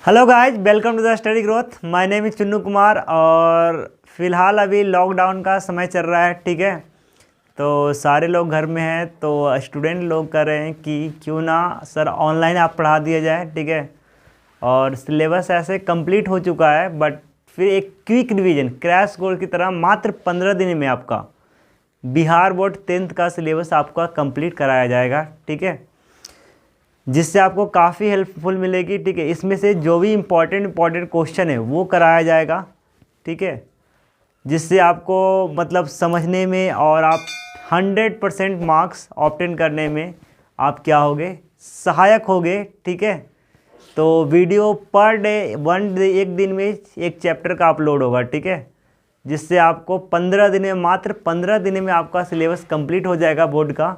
Hello guys, welcome to the study growth. My name is Chunnu Kumar और फ़िलहाल अभी lockdown का समय चल रहा है। ठीक है, तो सारे लोग घर में हैं, तो स्टूडेंट लोग कर रहे हैं कि क्यों ना सर ऑनलाइन आप पढ़ा दिया जाए। ठीक है, और सिलेबस ऐसे कंप्लीट हो चुका है, बट फिर एक क्विक रिवीजन क्रैश कोर्स की तरह मात्र 15 दिन में आपका बिहार बोर्ड 10th का सिलेबस आपका कंप्लीट कराया जाएगा। ठीक है, जिससे आपको काफ़ी हेल्पफुल मिलेगी। ठीक है, इसमें से जो भी इम्पोर्टेंट क्वेश्चन है वो कराया जाएगा। ठीक है, जिससे आपको मतलब समझने में और आप 100% मार्क्स ऑब्टेन करने में आप क्या होगे, सहायक होगे। ठीक है, तो वीडियो पर डे एक दिन में एक चैप्टर का अपलोड होगा। ठीक है, जिससे आपको 15 दिन में, मात्र 15 दिन में आपका सिलेबस कंप्लीट हो जाएगा बोर्ड का।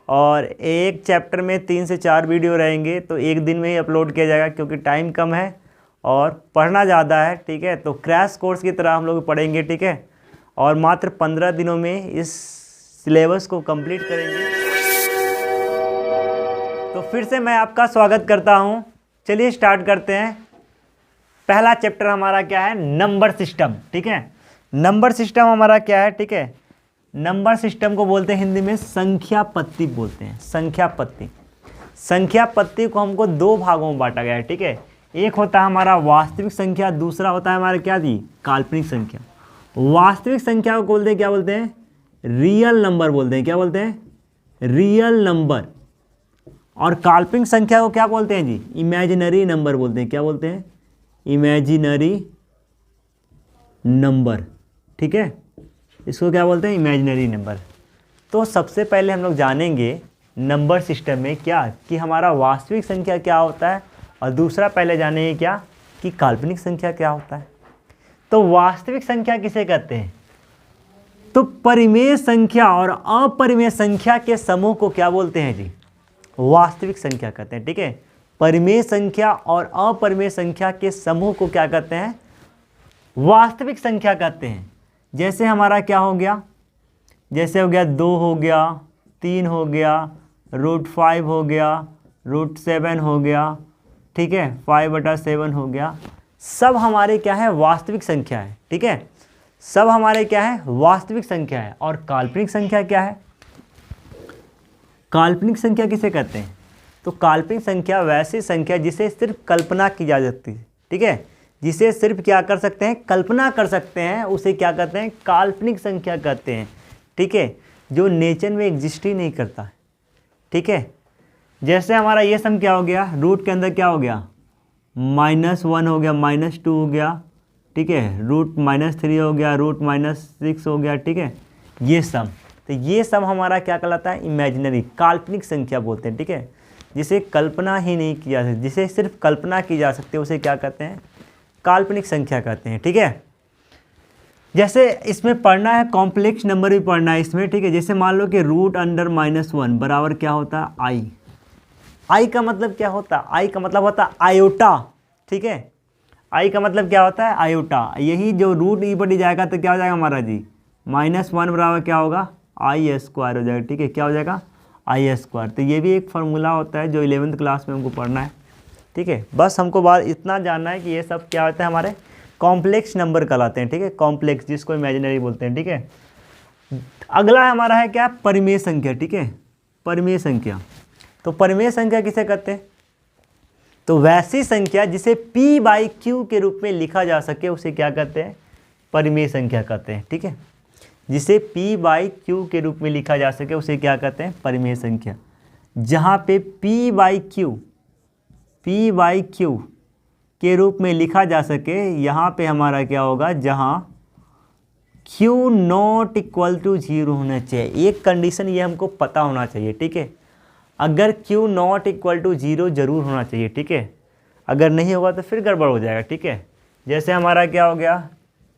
और एक चैप्टर में 3 से 4 वीडियो रहेंगे, तो एक दिन में ही अपलोड किया जाएगा क्योंकि टाइम कम है और पढ़ना ज़्यादा है। ठीक है, तो क्रैश कोर्स की तरह हम लोग पढ़ेंगे। ठीक है, और मात्र 15 दिनों में इस सिलेबस को कंप्लीट करेंगे। तो फिर से मैं आपका स्वागत करता हूँ। चलिए स्टार्ट करते हैं। पहला चैप्टर हमारा क्या है, नंबर सिस्टम। ठीक है, नंबर सिस्टम हमारा क्या है। ठीक है, नंबर सिस्टम को बोलते हैं हिंदी में संख्या पत्ती बोलते हैं। संख्या पत्ती, संख्या पत्ती को हमको 2 भागों में बांटा गया है। ठीक है, एक होता है हमारा वास्तविक संख्या, दूसरा होता है हमारा क्या थी, काल्पनिक संख्या। वास्तविक संख्या को बोलते हैं, क्या बोलते हैं, रियल नंबर बोलते हैं। क्या बोलते हैं, रियल नंबर। और काल्पनिक संख्या को क्या बोलते हैं जी, इमेजिनरी नंबर बोलते हैं। क्या बोलते हैं, इमेजिनरी नंबर। ठीक है, इसको क्या बोलते हैं, इमेजिनरी नंबर। तो सबसे पहले हम लोग जानेंगे नंबर सिस्टम में क्या कि हमारा वास्तविक संख्या क्या होता है, और दूसरा पहले जानेंगे क्या कि काल्पनिक संख्या क्या होता है। तो वास्तविक संख्या किसे कहते हैं, तो परिमेय संख्या और अपरिमेय संख्या के समूह को क्या बोलते हैं जी, वास्तविक संख्या कहते हैं। ठीक है, परिमेय संख्या और अपरिमेय संख्या के समूह को क्या कहते हैं, वास्तविक संख्या कहते हैं। जैसे हमारा क्या हो गया, जैसे हो गया 2 हो गया, 3 हो गया, √5 हो गया, √7 हो गया। ठीक है, 5/7 हो गया। सब हमारे क्या है, वास्तविक संख्या है। ठीक है, सब हमारे क्या है, वास्तविक संख्या है। और काल्पनिक संख्या क्या है, काल्पनिक संख्या किसे कहते हैं, तो काल्पनिक संख्या वैसी संख्या जिसे सिर्फ कल्पना की जा सकती है। ठीक है, जिसे सिर्फ क्या कर सकते हैं, कल्पना कर सकते हैं, उसे क्या कहते हैं, काल्पनिक संख्या कहते हैं। ठीक है, जो नेचर में एग्जिस्ट ही नहीं करता है। ठीक है, जैसे हमारा ये सम क्या हो गया, रूट के अंदर क्या हो गया, -1 हो गया, -2 हो गया। ठीक है, √-3 हो गया, √-6 हो गया। ठीक है, ये सम, तो ये सम हमारा क्या कहलाता है, इमेजिनरी, काल्पनिक संख्या बोलते हैं। ठीक है, जिसे कल्पना ही नहीं की जा सकती, जिसे सिर्फ कल्पना की जा सकती है, उसे क्या कहते हैं, काल्पनिक संख्या कहते हैं। ठीक है, जैसे इसमें पढ़ना है, कॉम्प्लेक्स नंबर भी पढ़ना है इसमें। ठीक है, जैसे मान लो कि √(-1) बराबर क्या होता है, आई। आई का मतलब क्या होता है, आई का मतलब होता है आयोटा। ठीक है, आई का मतलब क्या होता है, आयोटा। यही जो √e पर जाएगा तो क्या हो जाएगा हमारा जी, -1 बराबर क्या होगा, I² हो जाएगा। ठीक है, क्या हो जाएगा, I²। तो ये भी एक फार्मूला होता है जो 11th क्लास में हमको पढ़ना है। ठीक है, बस हमको बात इतना जानना है कि ये सब क्या होता है, हमारे कॉम्प्लेक्स नंबर कहलाते हैं। ठीक है, कॉम्प्लेक्स, जिसको इमेजिनरी बोलते हैं। ठीक है, अगला हमारा है क्या, परिमेय संख्या। ठीक है, परिमेय संख्या, तो परिमेय संख्या किसे कहते हैं, तो वैसी संख्या जिसे P/Q के रूप में लिखा जा सके उसे क्या कहते हैं, परिमेय संख्या कहते हैं। ठीक है, जिसे P/Q के रूप में लिखा जा सके उसे क्या कहते हैं, परिमेय संख्या। जहाँ पे P/Q के रूप में लिखा जा सके, यहाँ पे हमारा क्या होगा, जहाँ Q ≠ 0 होना चाहिए। एक कंडीशन ये हमको पता होना चाहिए। ठीक है, अगर Q ≠ 0 जरूर होना चाहिए। ठीक है, अगर नहीं होगा तो फिर गड़बड़ हो जाएगा। ठीक है, जैसे हमारा क्या हो गया,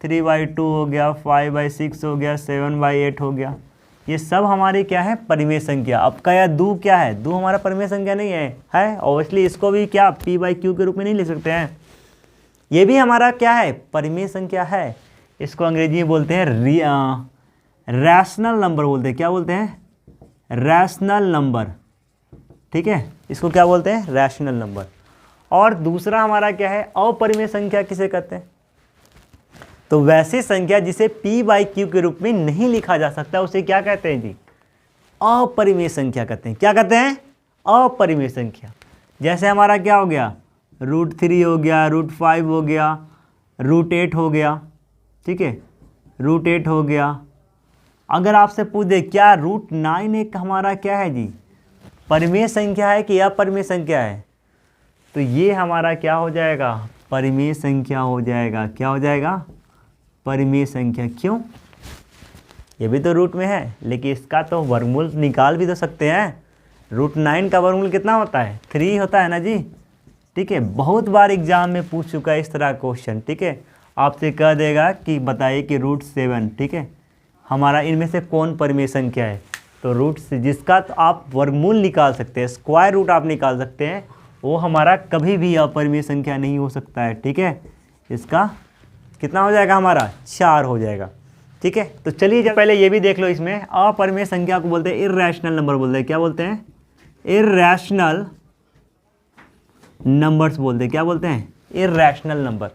3/2 हो गया, 5/6 हो गया, 7/8 हो गया। ये सब हमारे क्या है, परिमेय संख्या। अब का या दो क्या है, दो हमारा परिमेय संख्या नहीं है ऑब्वियसली इसको भी क्या P/Q के रूप में नहीं लिख सकते हैं। ये भी हमारा क्या है, परिमेय संख्या है। इसको अंग्रेजी में बोलते हैं रैशनल नंबर बोलते हैं। क्या बोलते हैं, रैशनल नंबर। ठीक है, इसको क्या बोलते हैं, रैशनल नंबर। और दूसरा हमारा क्या है, अपरिमेय संख्या किसे कहते हैं? तो वैसी संख्या जिसे p/q के रूप में नहीं लिखा जा सकता उसे क्या कहते हैं जी? अपरिमेय संख्या कहते हैं। क्या कहते हैं? अपरिमेय संख्या। जैसे हमारा क्या हो गया, √3 हो गया, √5 हो गया, √8 हो गया, ठीक है, √8 हो गया। अगर आपसे पूछ दे क्या √9 एक हमारा क्या है जी, परिमेय संख्या है कि अपरिमेय संख्या है, तो ये हमारा क्या हो जाएगा, परिमेय संख्या हो जाएगा। क्या हो जाएगा? परिमेय संख्या। क्यों? ये भी तो रूट में है, लेकिन इसका तो वर्गमूल निकाल भी तो सकते हैं। √9 का वर्गमूल कितना होता है? 3 होता है ना जी, ठीक है। बहुत बार एग्जाम में पूछ चुका है इस तरह का क्वेश्चन, ठीक है। आपसे कह देगा कि बताइए कि √7, ठीक है, हमारा इनमें से कौन परिमेय संख्या है? तो रूट से जिसका तो आप वर्गमूल निकाल सकते हैं, स्क्वायर रूट आप निकाल सकते हैं, वो हमारा कभी भी अपरिमेय संख्या नहीं हो सकता है, ठीक है। इसका कितना हो जाएगा हमारा? 4 हो जाएगा, ठीक है। तो चलिए जब पहले ये भी देख लो, इसमें अपरिमेय संख्या को बोलते हैं इर्रेशनल नंबर बोलते हैं। क्या बोलते हैं? इर्रेशनल नंबर्स बोलते हैं। क्या बोलते हैं? इर्रेशनल नंबर,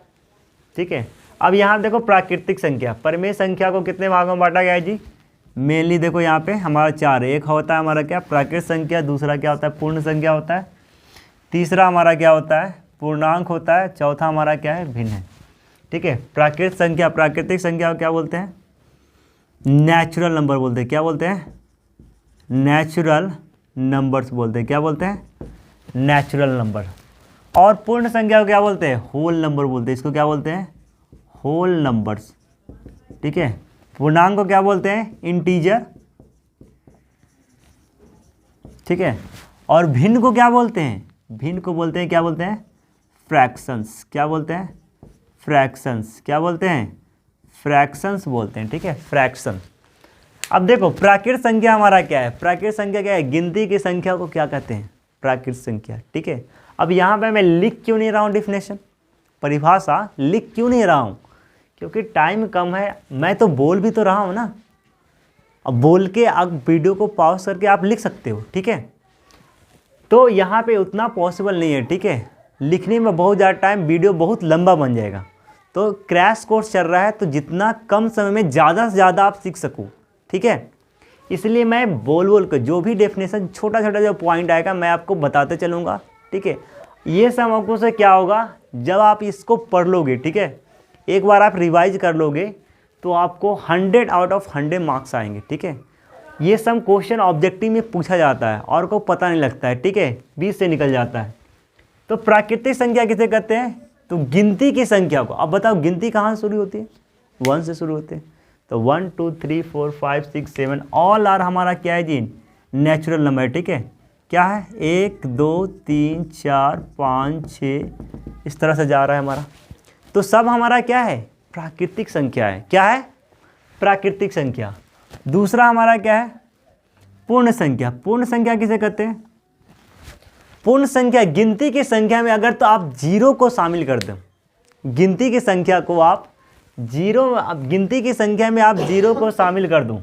ठीक है। अब यहाँ देखो प्राकृतिक संख्या, परिमेय संख्या को कितने भागों में बांटा गया है जी? मेनली देखो यहाँ पे हमारा 4 है। एक होता है हमारा क्या, प्राकृतिक संख्या, दूसरा क्या होता है, पूर्ण संख्या होता है, तीसरा हमारा क्या होता है, पूर्णांक होता है, चौथा हमारा क्या है, भिन्न है, ठीक है। प्राकृतिक संख्या, प्राकृतिक संख्या को क्या बोलते हैं? नेचुरल नंबर बोलते हैं। क्या बोलते हैं? नेचुरल नंबर्स बोलते हैं। क्या बोलते हैं? Natural number. और पूर्ण संख्या को क्या बोलते हैं? होल नंबर बोलते हैं। इसको क्या बोलते हैं? होल नंबर्स, ठीक है। पूर्णांक को क्या बोलते हैं? इंटीजर, ठीक है। और भिन्न को क्या बोलते हैं? भिन्न को बोलते हैं, क्या बोलते हैं? फ्रैक्शंस। क्या बोलते हैं? फ्रैक्शंस। क्या बोलते हैं? फ्रैक्शंस बोलते हैं, ठीक है, फ्रैक्शन। अब देखो प्राकृत संख्या हमारा क्या है? प्राकृत संख्या क्या है? गिनती की संख्या को क्या कहते हैं? प्राकृत संख्या, ठीक है। अब यहाँ पे मैं लिख क्यों नहीं रहा हूँ डिफिनेशन, परिभाषा लिख क्यों नहीं रहा हूँ? क्योंकि टाइम कम है, मैं तो बोल भी तो रहा हूँ ना। अब बोल के आप वीडियो को पॉज करके आप लिख सकते हो, ठीक है। तो यहाँ पे उतना पॉसिबल नहीं है, ठीक है। लिखने में बहुत ज़्यादा टाइम, वीडियो बहुत लंबा बन जाएगा। तो क्रैश कोर्स चल रहा है, तो जितना कम समय में ज़्यादा से ज़्यादा आप सीख सको, ठीक है। इसलिए मैं बोल बोल कर जो भी डेफिनेशन, छोटा छोटा जो पॉइंट आएगा मैं आपको बताते चलूँगा, ठीक है। ये सब आपको से क्या होगा, जब आप इसको पढ़ लोगे, ठीक है, एक बार आप रिवाइज कर लोगे तो आपको 100 आउट ऑफ 100 मार्क्स आएंगे, ठीक है। ये सब क्वेश्चन ऑब्जेक्टिव में पूछा जाता है और को पता नहीं लगता है, ठीक है, 20 से निकल जाता है। तो प्राकृतिक संख्या किसे कहते हैं? तो गिनती की संख्या को। अब बताओ गिनती कहाँ से शुरू होती है? 1 से शुरू होते हैं। तो 1 2 3 4 5 6 7 ऑल आर हमारा क्या है जी? नेचुरल नंबर, ठीक है। क्या है? 1 2 3 4 5 6 इस तरह से जा रहा है हमारा। तो सब हमारा क्या है? प्राकृतिक संख्या है। क्या है? प्राकृतिक संख्या। दूसरा हमारा क्या है? पूर्ण संख्या। पूर्ण संख्या किसे कहते हैं? पूर्ण संख्या गिनती की संख्या में अगर तो आप 0 को शामिल कर दो, गिनती की संख्या को आप 0, गिनती की संख्या में आप 0 को शामिल कर दूं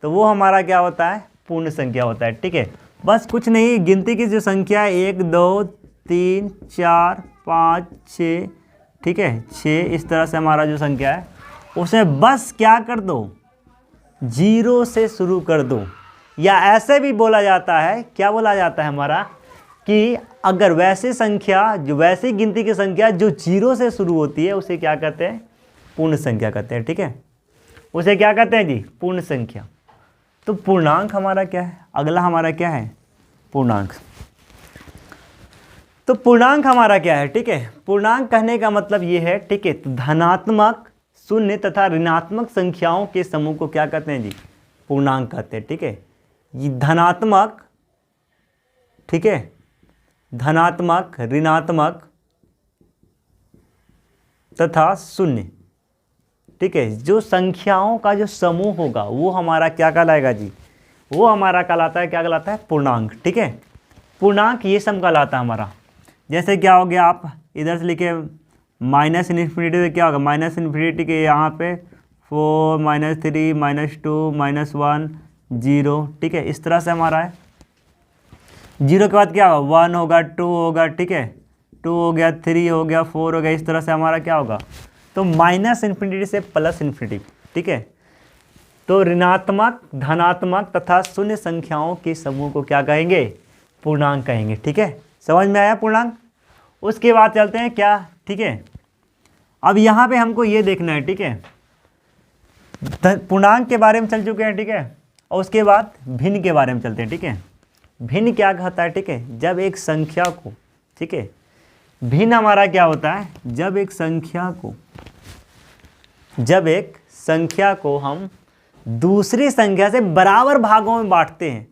तो वो हमारा क्या होता है? पूर्ण संख्या होता है, ठीक है। बस कुछ नहीं, गिनती की जो संख्या है 1 2 3 4 5 6, ठीक है, 6 इस तरह से हमारा जो संख्या है उसे बस क्या कर दो? 0 से शुरू कर दो। या ऐसे भी बोला जाता है, क्या बोला जाता है हमारा, कि अगर वैसी संख्या, जो वैसी गिनती की संख्या जो 0 से शुरू होती है उसे क्या कहते हैं? पूर्ण संख्या कहते हैं, ठीक है। उसे क्या कहते हैं जी? पूर्ण संख्या। तो पूर्णांक हमारा क्या है? अगला हमारा क्या है? पूर्णांक। तो पूर्णांक हमारा क्या है? ठीक है, पूर्णांक कहने का मतलब ये है, ठीक है, तो धनात्मक, शून्य तथा ऋणात्मक संख्याओं के समूह को क्या कहते हैं जी? पूर्णांक कहते हैं, ठीक है। ये धनात्मक, ठीक है, धनात्मक, ऋणात्मक तथा शून्य, ठीक है, जो संख्याओं का जो समूह होगा वो हमारा क्या कहलाएगा जी? वो हमारा कहलाता है, क्या कहलाता है? पूर्णांक, ठीक है। पूर्णांक ये सब कहलाता है हमारा। जैसे क्या हो गया, आप इधर से लिखे माइनस इन्फिनिटी से क्या होगा? माइनस इन्फिनिटी के यहाँ पे 4 -3 -2 -1 0, ठीक है, इस तरह से हमारा है। 0 के बाद क्या होगा? 1 होगा, 2 होगा, ठीक है, 2 हो गया, 3 हो गया, 4 हो गया, इस तरह से हमारा क्या होगा, तो माइनस इन्फिनिटी से प्लस इन्फिनिटी, ठीक है। तो ऋणात्मक, धनात्मक तथा शून्य संख्याओं के समूह को क्या कहेंगे, पूर्णांक कहेंगे, ठीक है। समझ में आया पूर्णांक। उसके बाद चलते हैं क्या, ठीक है। अब यहाँ पे हमको ये देखना है, ठीक है, पूर्णांक के बारे में चल चुके हैं, ठीक है। और उसके बाद भिन्न के बारे में चलते हैं, ठीक है। भिन्न क्या कहता है, ठीक है, जब एक संख्या को, ठीक है, भिन्न हमारा क्या होता है, जब एक संख्या को हम दूसरी संख्या से बराबर भागों में बांटते हैं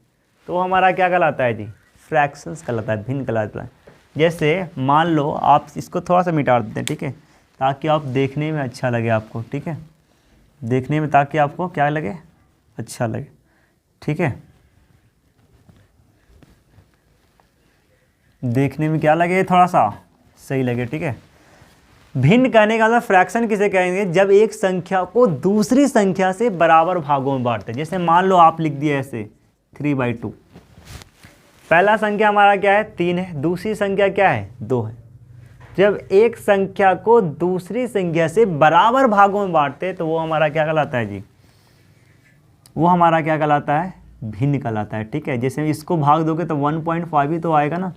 तो हमारा क्या कहलाता है जी, फ्रैक्शंस कहलाता है, भिन्न कहलाता है। जैसे मान लो आप इसको थोड़ा सा मिटा देते हैं, ठीक है, ताकि आप देखने में अच्छा लगे आपको, ठीक है, देखने में ताकि आपको क्या लगे, अच्छा लगे, ठीक है, देखने में क्या लगे, थोड़ा सा सही लगे, ठीक है। भिन्न कहने का मतलब फ्रैक्शन किसे कहेंगे, जब एक संख्या को दूसरी संख्या से बराबर भागों में बांटते हैं। जैसे मान लो आप लिख दिए ऐसे 3/2, पहला संख्या हमारा क्या है, 3 है, दूसरी संख्या क्या है, 2 है। जब एक संख्या को दूसरी संख्या से बराबर भागों में बांटते हैं तो वो हमारा क्या कहलाता है जी, वो हमारा क्या कहलाता है, भिन्न कहलाता है, ठीक है। जैसे इसको भाग दोगे तो 1.5 ही तो आएगा ना,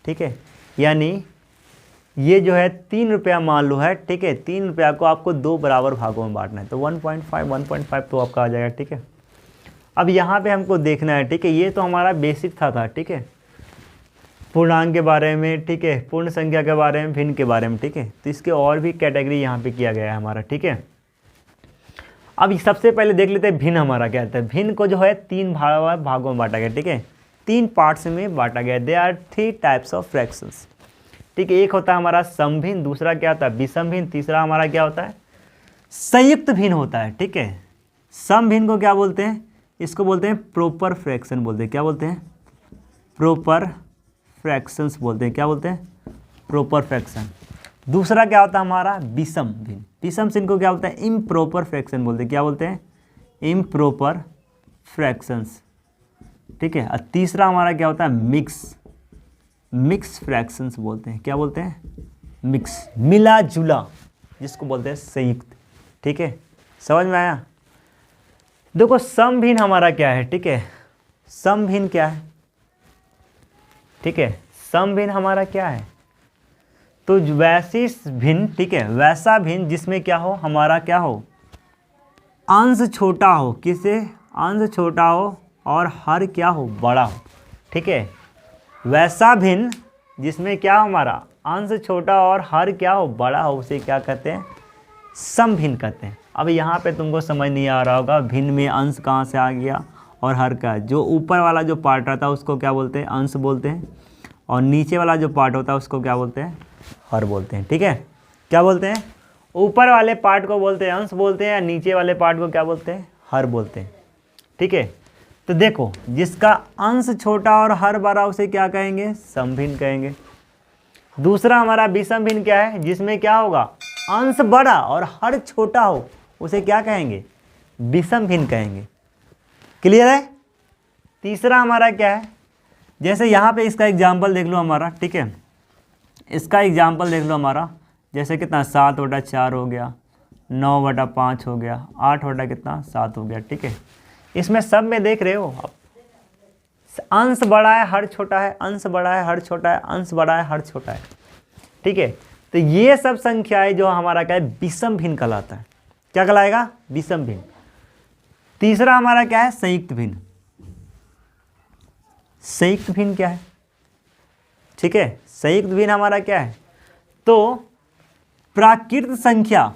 ठीक है। यानी ये जो है 3 रुपया मान लो है, ठीक है, 3 रुपया को आपको 2 बराबर भागों में बांटना है तो 1.5 तो आपका आ जाएगा, ठीक है। अब यहाँ पे हमको देखना है, ठीक है, ये तो हमारा बेसिक था, ठीक है, पूर्णांक के बारे में, ठीक है, पूर्ण संख्या के बारे में, भिन्न के बारे में, ठीक है। तो इसके और भी कैटेगरी यहाँ पे किया गया है हमारा, ठीक है। अब सबसे पहले देख लेते हैं भिन्न हमारा क्या होता है। भिन्न को जो है 3 भागों में बांटा गया, ठीक है, 3 पार्ट्स में बांटा गया। They are 3 types of fractions, ठीक है। एक होता है हमारा समभिन्न, दूसरा क्या होता है विषम भिन्न, तीसरा हमारा क्या होता है संयुक्त भिन्न होता है, ठीक है। समभिन्न को क्या बोलते हैं, इसको बोलते हैं प्रॉपर फ्रैक्शन बोलते हैं, क्या बोलते हैं, प्रॉपर फ्रैक्शंस बोलते हैं, क्या बोलते हैं, प्रॉपर फ्रैक्शन। दूसरा क्या होता है हमारा विषम भिन्न, विषम भिन्न को क्या बोलते हैं, इम्प्रॉपर फ्रैक्शन बोलते हैं, क्या बोलते हैं, इम्प्रॉपर फ्रैक्शंस, ठीक है। और तीसरा हमारा क्या होता है मिक्स फ्रैक्शंस बोलते हैं, क्या बोलते हैं, मिक्स, मिला जुला, जिसको बोलते हैं संयुक्त, ठीक है। समझ में आया। देखो सम भिन्न हमारा क्या है, ठीक है, सम भिन्न क्या है, ठीक है, सम भिन्न हमारा क्या है, तो वैसी भिन्न, ठीक है, वैसा भिन्न जिसमें क्या हो, हमारा क्या हो, अंश छोटा हो, किसे, अंश छोटा हो और हर क्या हो, बड़ा हो, ठीक है। वैसा भिन्न जिसमें क्या हो, हमारा अंश छोटा और हर क्या हो, बड़ा हो, उसे क्या कहते हैं, सम भिन्न कहते हैं। अब यहाँ पे तुमको समझ नहीं आ रहा होगा भिन्न में अंश कहाँ से आ गया और हर का, जो ऊपर वाला जो पार्ट रहता है उसको क्या बोलते हैं, अंश बोलते हैं, और नीचे वाला जो पार्ट होता है उसको क्या बोलते हैं, हर बोलते हैं, ठीक है। क्या बोलते हैं, ऊपर वाले पार्ट को बोलते हैं अंश बोलते हैं, या नीचे वाले पार्ट को क्या बोलते हैं, हर बोलते हैं, ठीक है। तो देखो जिसका अंश छोटा और हर बड़ा उसे क्या कहेंगे, समभिन्न कहेंगे। दूसरा हमारा विषम भिन्न क्या है, जिसमें क्या होगा, अंश बड़ा और हर छोटा हो, उसे क्या कहेंगे, विषम भिन्न कहेंगे। क्लियर है। तीसरा हमारा क्या है, जैसे यहाँ पे इसका एग्जाम्पल देख लो हमारा, ठीक है, इसका एग्जाम्पल देख लो हमारा, जैसे कितना 7/4 हो गया, 9/5 हो गया, 8/7 हो गया, ठीक है। इसमें सब में देख रहे हो आप, अंश बड़ा है हर छोटा है, अंश बड़ा है हर छोटा है, अंश बड़ा है हर छोटा है, ठीक है। तो ये सब संख्याएं जो हमारा क्या है, विषम भिन्न कहलाता है। क्या कहलाएगा, विषम भिन्न। तीसरा हमारा क्या है, संयुक्त भिन्न। संयुक्त भिन्न क्या है, ठीक है, संयुक्त भिन्न हमारा क्या है, तो प्राकृत संख्या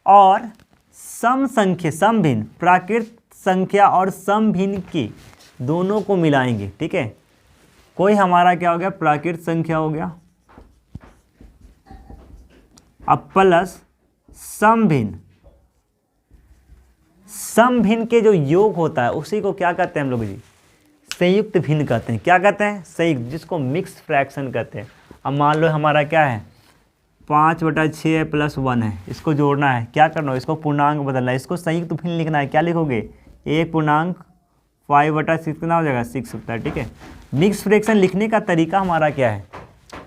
और सम भिन्न, प्राकृत संख्या और सम भिन्न की दोनों को मिलाएंगे, ठीक है। कोई हमारा क्या हो गया, प्राकृत संख्या हो गया, अब प्लस सम भिन्न के जो योग होता है उसी को क्या कहते हैं हम लोग जी, संयुक्त भिन्न कहते हैं। क्या कहते हैं, संयुक्त, जिसको मिक्स फ्रैक्शन कहते हैं। अब मान लो हमारा क्या है, 5/6 + 1 है, इसको जोड़ना है, क्या करना है, इसको पूर्णांक बदलना है, इसको संयुक्त भिन्न लिखना है। क्या लिखोगे, 1.5 5/6 कितना हो जाएगा 6 होता है, ठीक है। मिक्स फ्रैक्शन लिखने का तरीका हमारा क्या है,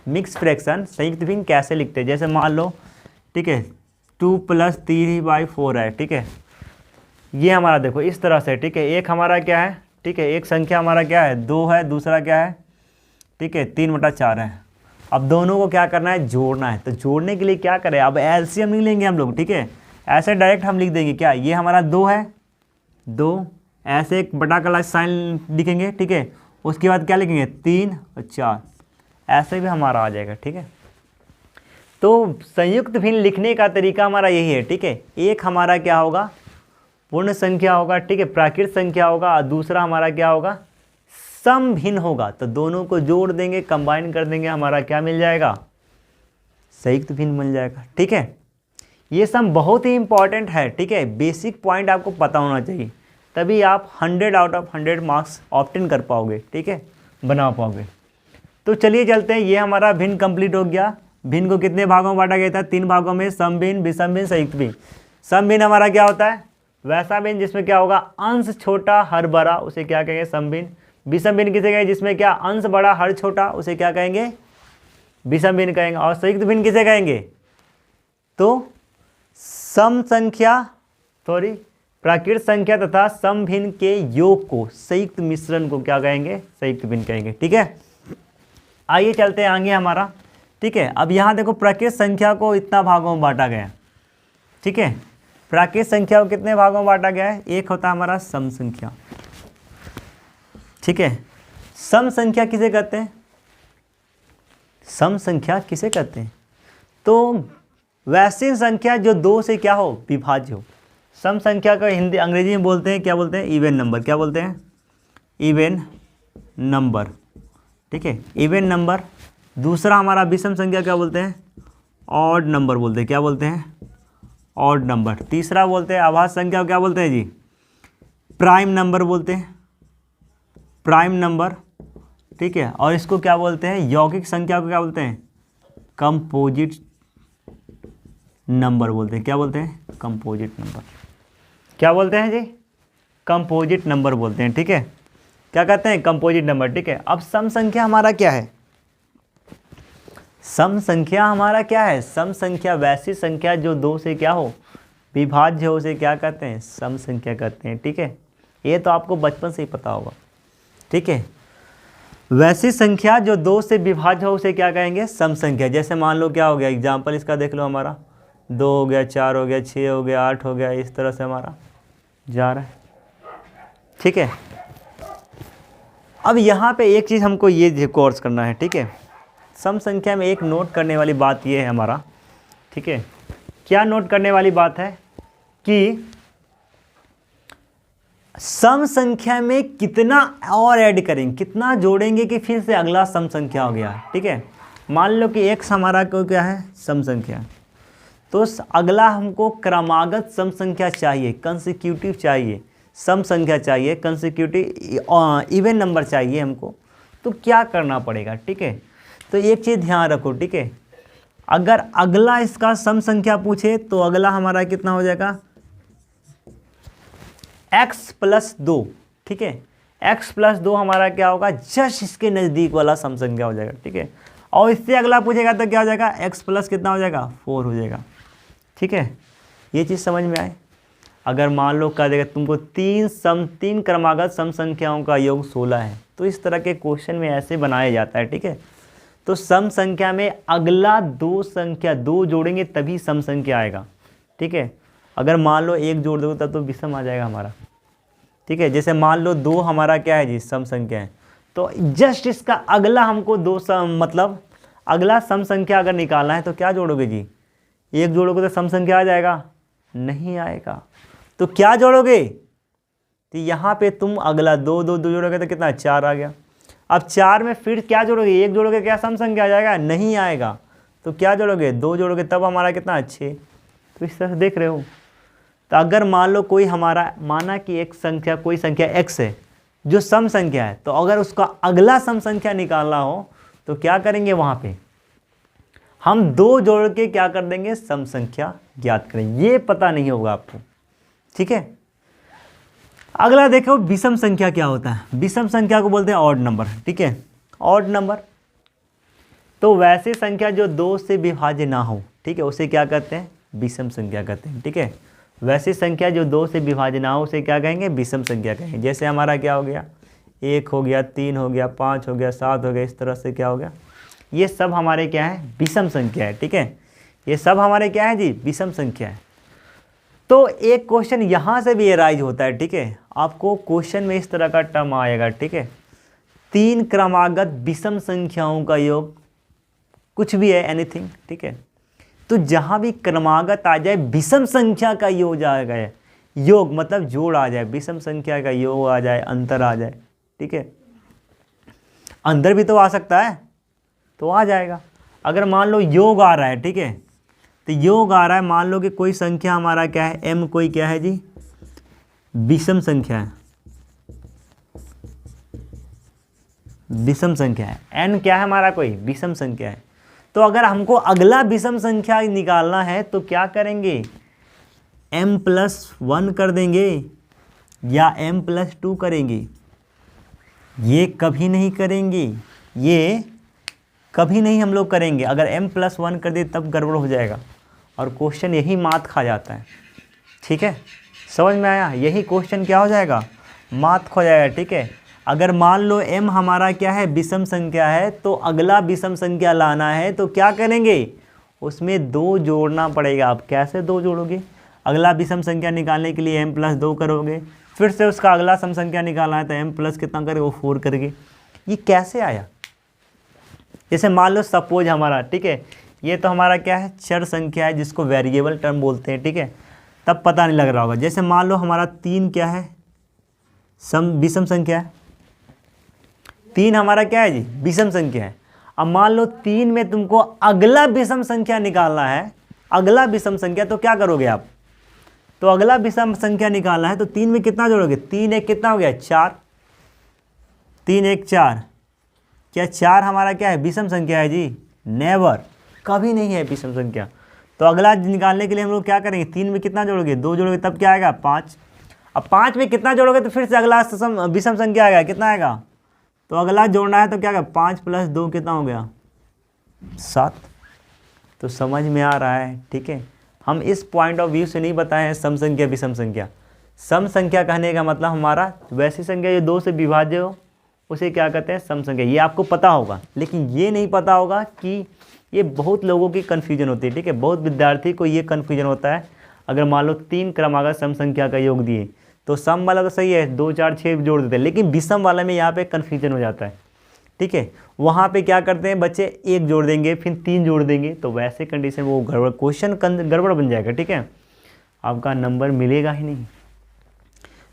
मिक्स फ्रैक्शन संयुक्त भिन्न कैसे लिखते हैं, जैसे मान लो, ठीक है, 2 + 3/4 है, ठीक है। ये हमारा देखो इस तरह से, ठीक है, एक हमारा क्या है, ठीक है, एक संख्या हमारा क्या है 2 है, दूसरा क्या है, ठीक है 3/4 है। अब दोनों को क्या करना है, जोड़ना है। तो जोड़ने के लिए क्या करें, अब एलसीएम नहीं लेंगे हम लोग, ठीक है, ऐसे डायरेक्ट हम लिख देंगे क्या, ये हमारा 2 है, 2 ऐसे एक बटा का साइन लिखेंगे, ठीक है, उसके बाद क्या लिखेंगे 3 और 4, ऐसे भी हमारा आ जाएगा, ठीक है। तो संयुक्त भिन्न लिखने का तरीका हमारा यही है, ठीक है। एक हमारा क्या होगा, पूर्ण संख्या होगा, ठीक है, प्राकृत संख्या होगा, और दूसरा हमारा क्या होगा, सम भिन्न होगा। तो दोनों को जोड़ देंगे, कंबाइन कर देंगे, हमारा क्या मिल जाएगा, संयुक्त भिन्न मिल जाएगा, ठीक है। ये सम बहुत ही इंपॉर्टेंट है, ठीक है, बेसिक पॉइंट आपको पता होना चाहिए, तभी आप 100/100 मार्क्स ऑब्टेन कर पाओगे, ठीक है, बना पाओगे। तो चलिए चलते हैं, ये हमारा भिन्न कंप्लीट हो गया। भिन्न को कितने भागों में बांटा गया था, 3 भागों में, सम भिन्न, विषम भिन्न, संयुक्त भिन्न। सम भिन्न हमारा क्या होता है, वैसा भिन्न जिसमें क्या होगा, अंश छोटा हर बड़ा, उसे क्या कहेंगे, सम भिन्न। विषम भिन्न किसे कहेंगे, जिसमें क्या अंश बड़ा हर छोटा, उसे क्या कहेंगे, विषम भिन्न कहेंगे। और संयुक्त भिन्न किसे कहेंगे, तो सम संख्या प्राकृत संख्या तथा सम भिन्न के योग को, संयुक्त मिश्रण को क्या कहेंगे, संयुक्त भिन्न कहेंगे, ठीक है। आइए चलते हैं आगे हमारा, ठीक है। अब यहाँ देखो प्राकृत संख्या को इतना भागों में बांटा गया, ठीक है, प्राकृत संख्या को कितने भागों में बांटा गया है, एक होता है हमारा सम संख्या, ठीक है। सम संख्या किसे कहते हैं, सम संख्या किसे कहते हैं, तो वैसी संख्या जो 2 से क्या हो, विभाज्य हो। सम संख्या का हिंदी अंग्रेजी में बोलते हैं, क्या बोलते हैं, इवन नंबर, क्या बोलते हैं, इवन नंबर, ठीक है, इवन नंबर। दूसरा हमारा विषम संख्या क्या बोलते हैं, ऑड नंबर बोलते हैं, क्या बोलते हैं, ऑड नंबर। तीसरा बोलते हैं अभाज्य संख्या को क्या बोलते हैं जी, प्राइम नंबर बोलते हैं, प्राइम नंबर, ठीक है। और इसको क्या बोलते हैं, यौगिक संख्या को क्या बोलते हैं, कंपोजिट नंबर बोलते हैं, क्या बोलते हैं, कंपोजिट नंबर, क्या बोलते हैं जी, कंपोजिट नंबर बोलते हैं, ठीक है, क्या कहते हैं, कंपोजिट नंबर, ठीक है। अब सम संख्या हमारा क्या है, सम संख्या हमारा क्या है, सम संख्या वैसी संख्या जो 2 से क्या हो, विभाज्य हो, उसे क्या कहते हैं, सम संख्या कहते हैं, ठीक है। ये तो आपको बचपन से ही पता होगा, ठीक है। वैसी संख्या जो 2 से विभाज्य हो, उसे क्या कहेंगे, सम संख्या। जैसे मान लो क्या हो गया, एग्जाम्पल इसका देख लो, हमारा 2 हो गया, 4 हो गया, 6 हो गया, 8 हो गया, इस तरह से हमारा जा रहा है, ठीक है। अब यहाँ पे एक चीज़ हमको ये कोर्स करना है, ठीक है। सम संख्या में एक नोट करने वाली बात ये है हमारा, ठीक है, क्या नोट करने वाली बात है कि सम संख्या में कितना और ऐड करेंगे, कितना जोड़ेंगे कि फिर से अगला सम संख्या हो गया, ठीक है। मान लो कि x हमारा को क्या है, सम संख्या, तो अगला हमको क्रमागत सम संख्या चाहिए, कंसेक्यूटिव चाहिए, सम संख्या चाहिए, कंसेक्यूटिव इवन नंबर चाहिए हमको। तो क्या करना पड़ेगा, ठीक है। तो एक चीज़ ध्यान रखो, ठीक है, अगर अगला इसका सम संख्या पूछे तो अगला हमारा कितना हो जाएगा, x + 2, ठीक है, x + 2 हमारा क्या होगा, जस्ट इसके नज़दीक वाला सम संख्या हो जाएगा, ठीक है। और इससे अगला पूछेगा तो क्या हो जाएगा, x + कितना हो जाएगा, 4 हो जाएगा, ठीक है। ये चीज़ समझ में आए। अगर मान लो कह देगा तुमको 3 क्रमागत सम संख्याओं का योग 16 है, तो इस तरह के क्वेश्चन में ऐसे बनाया जाता है, ठीक है। तो सम संख्या में अगला 2 जोड़ेंगे तभी सम संख्या आएगा, ठीक है। अगर मान लो 1 जोड़ दो तब तो विषम आ जाएगा हमारा, ठीक है। जैसे मान लो 2 हमारा क्या है जी, सम संख्या है, तो जस्ट इसका अगला हमको 2 मतलब अगला सम संख्या अगर निकालना है तो क्या जोड़ोगे जी, 1 जोड़ोगे तो सम संख्या आ जाएगा, नहीं आएगा। तो क्या जोड़ोगे, तो यहाँ पे तुम अगला 2 जोड़ोगे तो कितना, 4 आ गया। अब 4 में फिर क्या जोड़ोगे, 1 जोड़ोगे, क्या सम संख्या आ जाएगा, नहीं आएगा। तो क्या जोड़ोगे, 2 जोड़ोगे, तब हमारा कितना, 6। तो इस तरह से देख रहे हो। तो अगर मान लो कोई हमारा, माना कि एक संख्या, कोई संख्या x है जो सम संख्या है, तो अगर उसका अगला सम संख्या निकालना हो तो क्या करेंगे, वहाँ पे हम 2 जोड़ के क्या कर देंगे, सम संख्या ज्ञात करेंगे। ये पता नहीं होगा आपको, ठीक है। अगला देखो विषम संख्या क्या होता है। विषम संख्या को बोलते हैं ऑड नंबर, ठीक है, ऑड नंबर। तो वैसी संख्या जो 2 से विभाज्य ना हो, ठीक है, उसे क्या कहते हैं, विषम संख्या कहते हैं, ठीक है। वैसी संख्या जो 2 से विभाज्य ना हो उसे क्या कहेंगे, विषम संख्या कहेंगे। जैसे हमारा क्या हो गया, 1 हो गया, 3 हो गया, 5 हो गया, 7 हो गया, इस तरह से क्या हो गया, ये सब हमारे क्या है, विषम संख्या है, ठीक है। ये सब हमारे क्या है जी, विषम संख्या है। तो एक क्वेश्चन यहाँ से भी अराइज होता है, ठीक है। आपको क्वेश्चन में इस तरह का टर्म आएगा, ठीक है, 3 क्रमागत विषम संख्याओं का योग, कुछ भी है, एनीथिंग, ठीक है। तो जहाँ भी क्रमागत आ जाए, विषम संख्या का योग आ जाए, योग मतलब जोड़ आ जाए, विषम संख्या का योग आ जाए, अंतर आ जाए, ठीक है। अंदर भी तो आ सकता है, तो आ जाएगा। अगर मान लो योग आ रहा है, ठीक है, तो योग आ रहा है, मान लो कि कोई संख्या हमारा क्या है, m कोई क्या है जी, विषम संख्या है, विषम संख्या है, n क्या है हमारा, कोई विषम संख्या है। तो अगर हमको अगला विषम संख्या निकालना है तो क्या करेंगे, m+1 कर देंगे या m+2 करेंगे। ये कभी नहीं करेंगे, ये कभी नहीं हम लोग करेंगे। अगर m+1 कर दे तब गड़बड़ हो जाएगा और क्वेश्चन यही मात खा जाता है, ठीक है। समझ में आया, यही क्वेश्चन क्या हो जाएगा, मात खो जाएगा, ठीक है। अगर मान लो m हमारा क्या है, विषम संख्या है, तो अगला विषम संख्या लाना है तो क्या करेंगे, उसमें 2 जोड़ना पड़ेगा। आप कैसे 2 जोड़ोगे, अगला विषम संख्या निकालने के लिए m+2 करोगे, फिर से उसका अगला सम संख्या निकालना है तो m+ कितना करेंगे, वो 4 करेंगे। ये कैसे आया, जैसे मान लो सपोज हमारा, ठीक है, ये तो हमारा क्या है, चर संख्या है जिसको वेरिएबल टर्म बोलते हैं, ठीक है, तब पता नहीं लग रहा होगा। जैसे मान लो हमारा 3 क्या है, विषम संख्या है, 3 हमारा क्या है जी, विषम संख्या है। अब मान लो 3 में तुमको अगला विषम संख्या निकालना है, अगला विषम संख्या, तो क्या करोगे आप, तो अगला विषम संख्या निकालना है तो 3 में कितना जोड़ोगे, 3 1 कितना हो गया, 4, 3 1 4। क्या 4 हमारा क्या है, विषम संख्या है जी, नेवर, कभी नहीं है विषम संख्या। तो अगला निकालने के लिए हम लोग क्या करेंगे, 3 में कितना जोड़ोगे, 2 जोड़ोगे, तब क्या आएगा, 5। अब 5 में कितना जोड़ोगे तो फिर से अगला विषम संख्या आएगा, कितना आएगा, तो अगला जोड़ना है तो क्या, 5 + 2 कितना हो गया, 7। तो समझ में आ रहा है, ठीक है। हम इस पॉइंट ऑफ व्यू से नहीं बताए हैं सम संख्या विषम संख्या। सम संख्या कहने का मतलब हमारा वैसी संख्या जो 2 से विभाज्य हो उसे क्या कहते हैं, सम संख्या। ये आपको पता होगा, लेकिन ये नहीं पता होगा कि ये बहुत लोगों की कन्फ्यूजन होती है, ठीक है। बहुत विद्यार्थी को ये कन्फ्यूजन होता है, अगर मान लो 3 क्रमागत सम संख्या का योग दिए तो सम वाला तो सही है, 2 4 6 जोड़ देते हैं, लेकिन विषम वाला में यहाँ पे कन्फ्यूजन हो जाता है, ठीक है। वहाँ पे क्या करते हैं बच्चे, 1 जोड़ देंगे, फिर 3 जोड़ देंगे, तो वैसे कंडीशन वो गड़बड़, क्वेश्चन गड़बड़ बन जाएगा, ठीक है, आपका नंबर मिलेगा ही नहीं।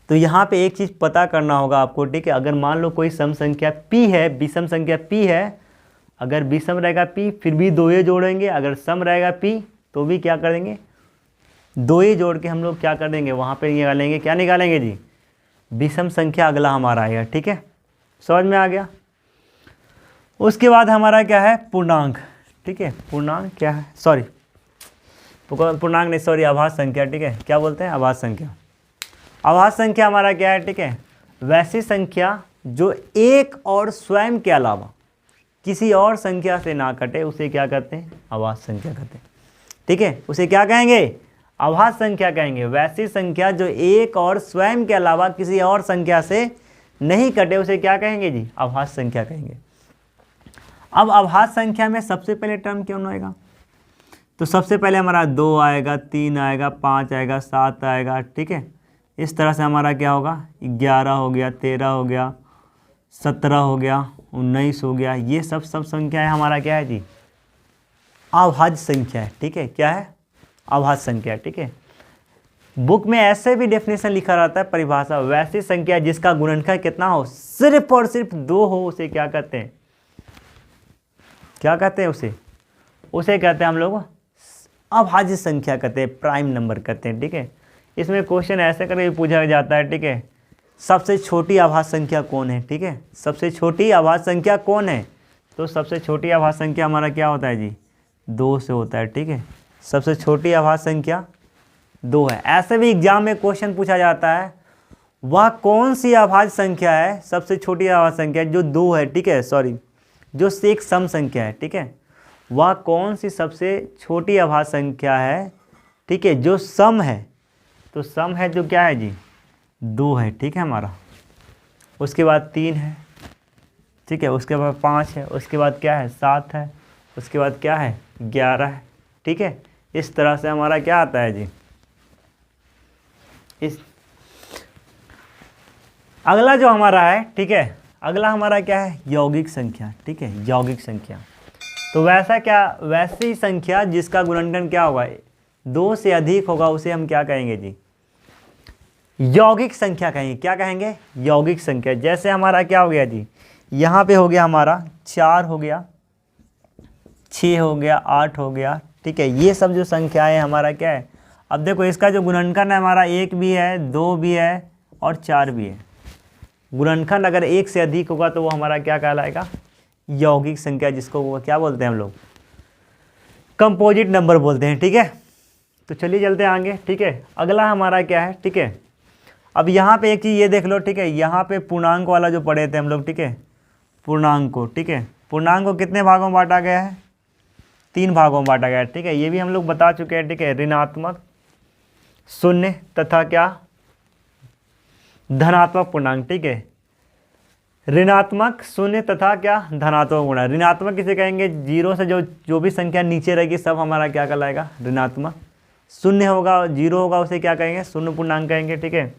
तो यहाँ पे एक चीज़ पता करना होगा आपको, ठीक है। अगर मान लो कोई सम संख्या p है, विषम संख्या p है, अगर विषम रहेगा p फिर भी 2 ही जोड़ेंगे, अगर सम रहेगा p तो भी क्या करेंगे, 2 ही जोड़ के हम लोग क्या कर देंगे, वहाँ पे निकालेंगे, क्या निकालेंगे जी, विषम संख्या अगला हमारा आएगा, ठीक है। समझ में आ गया। उसके बाद हमारा क्या है, पूर्णांक, ठीक है। पूर्णांक क्या है, सॉरी पूर्णांक नहीं, सॉरी आभास संख्या, ठीक है। क्या बोलते हैं, आभास संख्या। आभास संख्या हमारा क्या है, ठीक है, वैसी संख्या जो एक और स्वयं के अलावा किसी और संख्या से ना कटे उसे क्या कहते हैं, आभास संख्या कहते हैं, ठीक है। उसे क्या कहेंगे, आभास संख्या कहेंगे। वैसी संख्या जो एक और स्वयं के अलावा किसी और संख्या से नहीं कटे उसे क्या कहेंगे जी, आभास संख्या कहेंगे। अब आभास संख्या में सबसे पहले टर्म कौन आएगा, तो सबसे पहले हमारा 2 आएगा, 3 आएगा, 5 आएगा, 7 आएगा, ठीक है। इस तरह से हमारा क्या होगा, 11 हो गया, 13 हो गया, 17 हो गया, 19 हो गया। ये सब संख्या है हमारा क्या है जी, अभाज्य संख्या है, ठीक है। क्या है, अभाज्य संख्या, ठीक है। बुक में ऐसे भी डेफिनेशन लिखा रहता है, परिभाषा, वैसी संख्या जिसका गुणनखंड कितना हो, सिर्फ और सिर्फ 2 हो, उसे क्या कहते हैं, क्या कहते हैं, उसे कहते हैं हम लोग अभाज्य संख्या कहते हैं, प्राइम नंबर कहते हैं, ठीक है। इसमें क्वेश्चन ऐसे करके पूछा जाता है, ठीक है, सबसे छोटी आभाज्य संख्या कौन है, ठीक है, सबसे छोटी आभाज्य संख्या कौन है, तो सबसे छोटी आभाज्य संख्या हमारा क्या होता है जी, 2 से होता है, ठीक है। सबसे छोटी आभाज्य संख्या 2 है। ऐसे भी एग्जाम में क्वेश्चन पूछा जाता है वह कौन सी अभाज्य संख्या है, सबसे छोटी अभाज्य संख्या जो 2 है, ठीक है, सॉरी, जो एक सम संख्या है, ठीक है, वह कौन सी सबसे छोटी अभाज्य संख्या है, ठीक है, जो सम है। तो सम है जो क्या है जी, 2 है, ठीक है हमारा। उसके बाद 3 है, ठीक है, उसके बाद 5 है, उसके बाद क्या है 7 है, उसके बाद क्या है 11 है, ठीक है। इस तरह से हमारा क्या आता है जी, इस अगला जो हमारा है, ठीक है, अगला हमारा क्या है यौगिक संख्या, ठीक है, यौगिक संख्या। तो वैसी संख्या जिसका गुणनखंड क्या होगा 2 से अधिक होगा, उसे हम क्या कहेंगे जी, यौगिक संख्या कहेंगे। क्या कहेंगे, यौगिक संख्या। जैसे हमारा क्या हो गया जी, यहाँ पे हो गया हमारा 4 हो गया, 6 हो गया, 8 हो गया, ठीक है, ये सब जो संख्याएं हमारा क्या है। अब देखो इसका जो गुणनखंड है हमारा 1 भी है, 2 भी है और 4 भी है। गुणनखंड अगर 1 से अधिक होगा तो वो हमारा क्या कहलाएगा, यौगिक संख्या, जिसको वो क्या बोलते हैं हम लोग, कंपोजिट नंबर बोलते हैं, ठीक है। तो चलिए चलते हैं आगे, ठीक है। अगला हमारा क्या है, ठीक है, अब यहाँ पे एक चीज़ ये देख लो, ठीक है, यहाँ पे पूर्णांक वाला जो पढ़े थे हम लोग, ठीक है, पूर्णांक को, ठीक है, पूर्णांक को कितने भागों में बांटा गया है, 3 भागों में बांटा गया है, ठीक है, ये भी हम लोग बता चुके हैं, ठीक है, ऋणात्मक, शून्य तथा क्या धनात्मक पूर्णांक, ठीक है, ऋणात्मक, शून्य तथा क्या धनात्मक पूर्णांक। ऋणात्मक किसे कहेंगे, 0 से जो भी संख्या नीचे रहेगी सब हमारा क्या कहलाएगा, ऋणात्मक। शून्य होगा, 0 होगा, उसे क्या कहेंगे, शून्य पूर्णांक कहेंगे, ठीक है।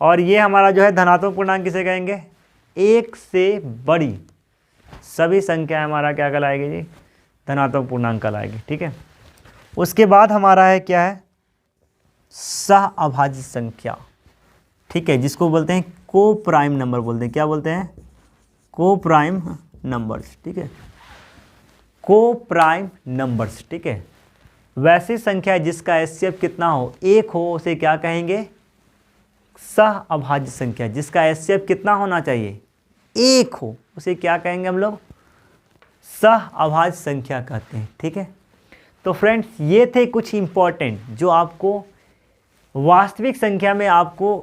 और ये हमारा जो है धनात्मक पूर्णांक किसे कहेंगे, 1 से बड़ी सभी संख्या हमारा क्या कहलाएगी जी, धनात्मक पूर्णांक कहलाएगी, ठीक है। उसके बाद हमारा है क्या है, सह अभाज्य संख्या, ठीक है, जिसको बोलते हैं को प्राइम नंबर बोलते हैं। क्या बोलते हैं, को प्राइम नंबर्स, ठीक है, को प्राइम नंबर्स, ठीक है। वैसी संख्या जिसका एचसीएफ कितना हो, 1 हो, उसे क्या कहेंगे, सह अभाज्य संख्या। जिसका एचसीएफ कितना होना चाहिए, 1 हो, उसे क्या कहेंगे हम लोग, सह अभाज्य संख्या कहते हैं, ठीक है। तो फ्रेंड्स ये थे कुछ इंपॉर्टेंट जो आपको वास्तविक संख्या में आपको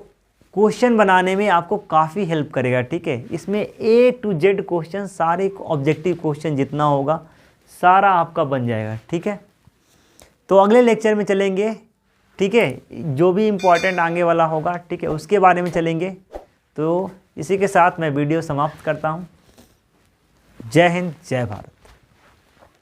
क्वेश्चन बनाने में आपको काफ़ी हेल्प करेगा, ठीक है। इसमें A to Z क्वेश्चन, सारे ऑब्जेक्टिव क्वेश्चन जितना होगा सारा आपका बन जाएगा, ठीक है। तो अगले लेक्चर में चलेंगे, ठीक है, जो भी इम्पोर्टेंट आगे वाला होगा, ठीक है, उसके बारे में चलेंगे। तो इसी के साथ मैं वीडियो समाप्त करता हूँ। जय हिंद, जय भारत।